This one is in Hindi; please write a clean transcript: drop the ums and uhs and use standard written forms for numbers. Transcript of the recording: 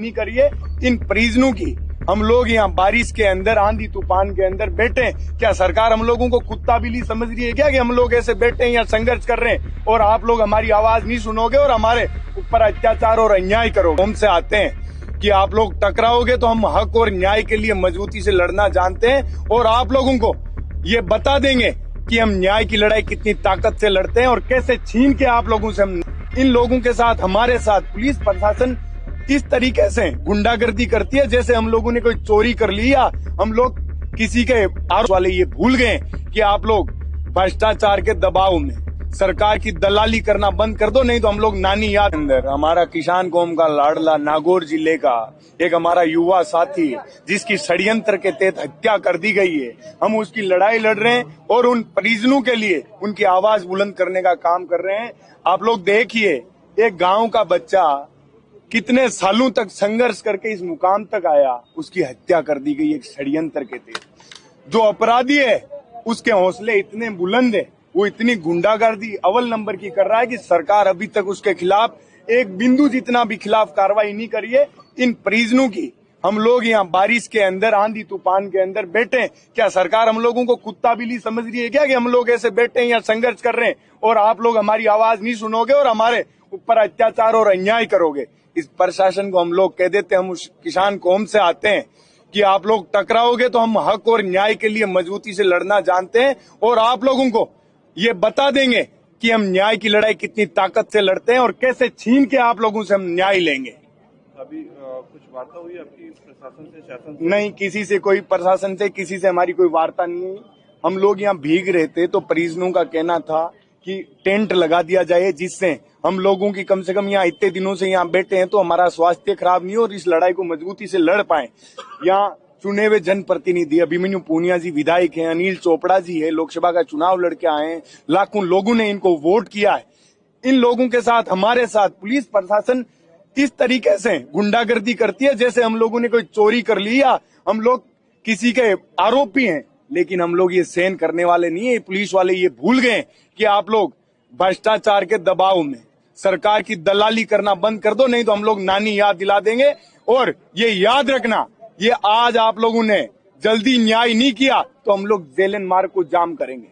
नहीं करिए। इन परिजनों की हम लोग यहाँ बारिश के अंदर, आंधी तूफान के अंदर बैठे, क्या सरकार हम लोगों को कुत्ता बिल्ली समझ रही है क्या कि हम लोग ऐसे बैठे हैं या संघर्ष कर रहे हैं और आप लोग हमारी आवाज नहीं सुनोगे और हमारे ऊपर अत्याचार और अन्याय करोगे। हमसे आते हैं कि आप लोग टकराओगे तो हम हक और न्याय के लिए मजबूती से लड़ना जानते हैं और आप लोगों को ये बता देंगे कि हम न्याय की लड़ाई कितनी ताकत से लड़ते हैं और कैसे छीन के आप लोगों से हम इन लोगों के साथ, हमारे साथ पुलिस प्रशासन इस तरीके से गुंडागर्दी करती है जैसे हम लोगों ने कोई चोरी कर ली या हम लोग किसी के आरोप वाले ये भूल गए कि आप लोग भ्रष्टाचार के दबाव में सरकार की दलाली करना बंद कर दो, नहीं तो हम लोग नानी याद अंदर हमारा किसान कौम का लाडला नागौर जिले का एक हमारा युवा साथी जिसकी षड्यंत्र के तहत हत्या कर दी गई है, हम उसकी लड़ाई लड़ रहे हैं और उन परिजनों के लिए उनकी आवाज बुलंद करने का काम कर रहे हैं। आप लोग देखिए, एक गांव का बच्चा कितने सालों तक संघर्ष करके इस मुकाम तक आया, उसकी हत्या कर दी गई एक षड्यंत्र के तहत। जो अपराधी है उसके हौसले इतने बुलंद है, वो इतनी गुंडागर्दी अव्वल नंबर की कर रहा है कि सरकार अभी तक उसके खिलाफ एक बिंदु जितना भी खिलाफ कार्रवाई नहीं करी है। इन परिजनों की हम लोग यहाँ बारिश के अंदर, आंधी तूफान के अंदर बैठे, क्या सरकार हम लोगों को कुत्ता बिल्ली समझ रही है क्या कि हम लोग ऐसे बैठे हैं या संघर्ष कर रहे हैं और आप लोग हमारी आवाज नहीं सुनोगे और हमारे ऊपर अत्याचार और अन्याय करोगे। इस प्रशासन को हम लोग कह देते, हम उस किसान कौम से आते हैं कि आप लोग टकराओगे तो हम हक और न्याय के लिए मजबूती से लड़ना जानते हैं और आप लोगों को ये बता देंगे कि हम न्याय की लड़ाई कितनी ताकत से लड़ते हैं और कैसे छीन के आप लोगों से हम न्याय लेंगे। अभी कुछ वार्ता हुई आपकी प्रशासन से, शासन से? नहीं, किसी से कोई प्रशासन से किसी से हमारी कोई वार्ता नहीं हुई। हम लोग यहाँ भीग रहे थे तो परिजनों का कहना था कि टेंट लगा दिया जाए जिससे हम लोगों की कम से कम यहाँ इतने दिनों से यहाँ बैठे हैं तो हमारा स्वास्थ्य खराब नहीं हो और इस लड़ाई को मजबूती से लड़ पाए। यहाँ चुने हुए जनप्रतिनिधि अभिमन्यु पूनिया जी विधायक हैं, अनिल चोपड़ा जी है, लोकसभा का चुनाव लड़के आए हैं, लाखों लोगों ने इनको वोट किया है। इन लोगों के साथ, हमारे साथ पुलिस प्रशासन इस तरीके से गुंडागर्दी करती है जैसे हम लोगों ने कोई चोरी कर ली या हम लोग किसी के आरोपी हैं, लेकिन हम लोग ये सहन करने वाले नहीं है। पुलिस वाले ये भूल गए कि आप लोग भ्रष्टाचार के दबाव में सरकार की दलाली करना बंद कर दो, नहीं तो हम लोग नानी याद दिला देंगे। और ये याद रखना, ये आज आप लोगों ने जल्दी न्याय नहीं किया तो हम लोग जेलन मार्ग को जाम करेंगे।